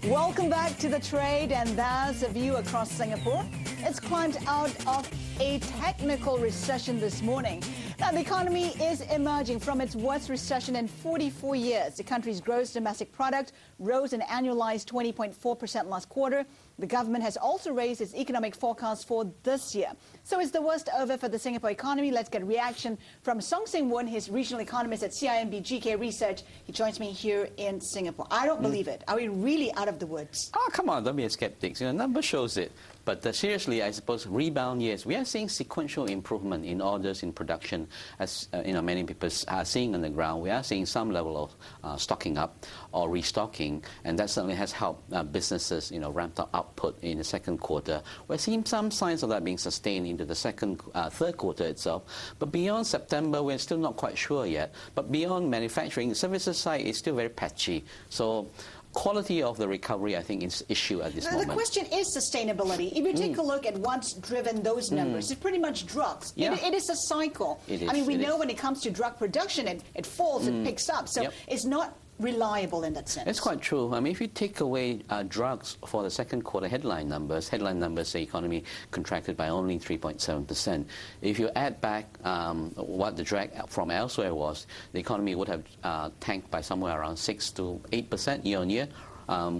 Welcome back to The Trade, and that's a view across Singapore. It's climbed out of a technical recession this morning. Now, the economy is emerging from its worst recession in 44 years. The country's gross domestic product rose an annualized 20.4% last quarter. The government has also raised its economic forecast for this year. So is the worst over for the Singapore economy? Let's get a reaction from Song Sing Woon, his regional economist at CIMB GK Research. He joins me here in Singapore. I don't believe it. Are we really out of the woods? Oh, come on, don't be a skeptic. The number shows it. But seriously, I suppose rebound, yes. We are seeing sequential improvement in orders, in production, as many people are seeing on the ground. We are seeing some level of stocking up or restocking, and that certainly has helped businesses, ramp up output in the second quarter. We're seeing some signs of that being sustained into the third quarter itself. But beyond September, we're still not quite sure yet. But beyond manufacturing, the services side is still very patchy. So quality of the recovery, I think, is issue at this moment. The question is sustainability. If you take a look at what's driven those numbers, it's pretty much drugs. Yeah. It is a cycle. We know when it comes to drug production, it falls, it picks up. So it's not reliable in that sense. It's quite true. If you take away drugs for the second quarter headline numbers say economy contracted by only 3.7%. If you add back what the drag from elsewhere was, the economy would have tanked by somewhere around 6 to 8% year on year.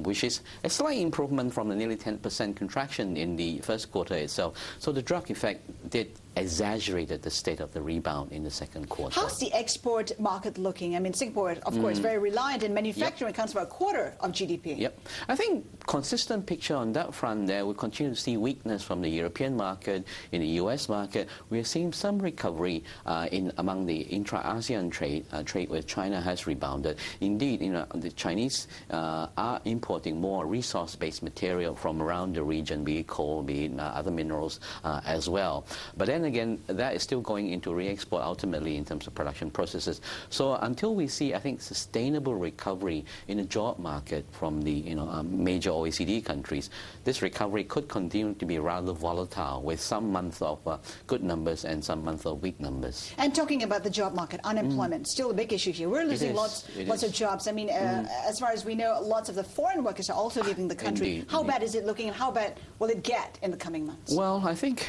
Which is a slight improvement from the nearly 10% contraction in the first quarter itself. So the drug effect did exaggerated the state of the rebound in the second quarter. How's the export market looking? Singapore, of course, very reliant in manufacturing. Accounts for a quarter of GDP. Yep. I think consistent picture on that front there. We continue to see weakness from the European market. In the US market, we are seeing some recovery among the intra-ASEAN trade. Trade with China has rebounded. Indeed, the Chinese are importing more resource-based material from around the region, be it coal, be it other minerals as well. But then again, that is still going into re-export ultimately in terms of production processes. So until we see, I think, sustainable recovery in the job market from the major OECD countries, this recovery could continue to be rather volatile, with some months of good numbers and some months of weak numbers. And talking about the job market, unemployment, still a big issue here. We're losing lots of jobs. As far as we know, lots of the foreign workers are also leaving the country. Indeed, how bad is it looking, and how bad will it get in the coming months? Well, I think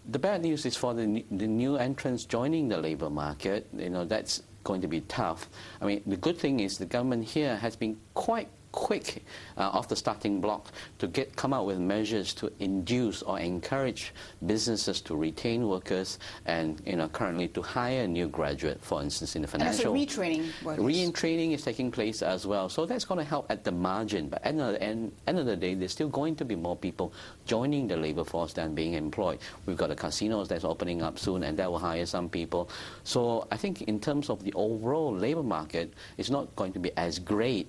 the bad news is for the new entrants joining the labour market. That's going to be tough. The good thing is the government here has been quite quick off the starting block to come out with measures to induce or encourage businesses to retain workers and currently to hire new graduate, for instance, in the financial. And also retraining workers. Retraining is taking place as well. So that's going to help at the margin. But at the end of the day, there's still going to be more people joining the labour force than being employed. We've got the casinos that's opening up soon, and that will hire some people. So I think in terms of the overall labour market, it's not going to be as great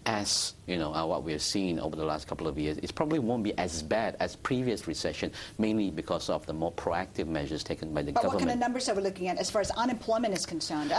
as what we've seen over the last couple of years. It probably won't be as bad as previous recession, mainly because of the more proactive measures taken by the government. What kind of numbers are we looking at as far as unemployment is concerned?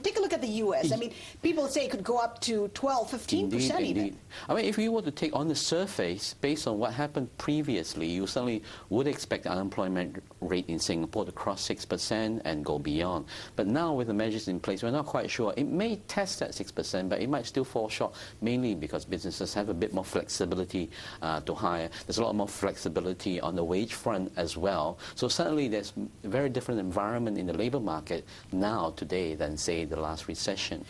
Take a look at the U.S. People say it could go up to 12, 15% even. If you were to take on the surface, based on what happened previously, you certainly would expect the unemployment rate in Singapore to cross 6% and go beyond. But now with the measures in place, we're not quite sure. It may test at 6%, but it might still fall short, mainly because businesses have a bit more flexibility to hire. There's a lot more flexibility on the wage front as well. So certainly there's a very different environment in the labour market now, today, than, say, the last recession.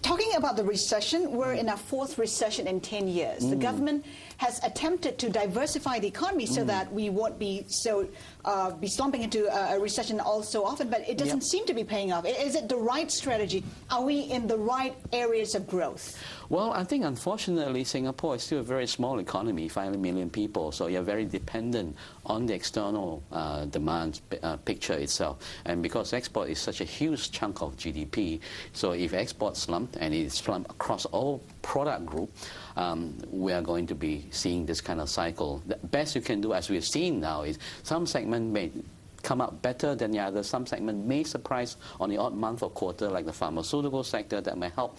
Talking about the recession, we're in our fourth recession in 10 years. The government has attempted to diversify the economy so that we won't be slumping into a recession all so often, but it doesn't seem to be paying off. Is it the right strategy? Are we in the right areas of growth? Well, I think unfortunately Singapore is still a very small economy, 5 million people, so you're very dependent on the external demand picture itself. And because export is such a huge chunk of GDP, so if export slump, and it slump across all product group, we are going to be seeing this kind of cycle. The best you can do, as we've seen now, is some segment may come out better than the others. Some segment may surprise on the odd month or quarter, like the pharmaceutical sector, that may help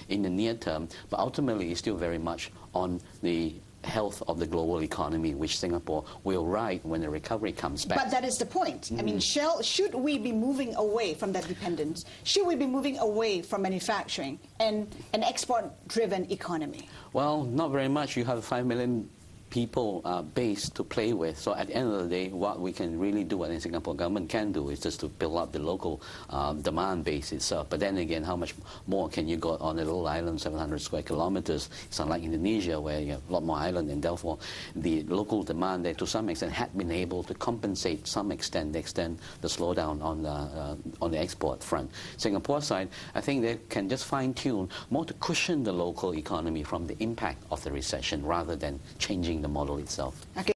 in the near term, but ultimately it's still very much on the health of the global economy, which Singapore will ride when the recovery comes back. But that is the point. I mean, should we be moving away from that dependence? Should we be moving away from manufacturing and an export-driven economy? Well, not very much. You have 5 million people base to play with. So at the end of the day, what we can really do, what the Singapore government can do, is just to build up the local demand base itself. But then again, how much more can you go on a little island, 700 square kilometers? It's not like Indonesia, where you have a lot more island, and therefore the local demand there, to some extent, had been able to compensate some extent, the slowdown on the export front. Singapore side, I think they can just fine-tune more to cushion the local economy from the impact of the recession, rather than changing the model itself. Okay.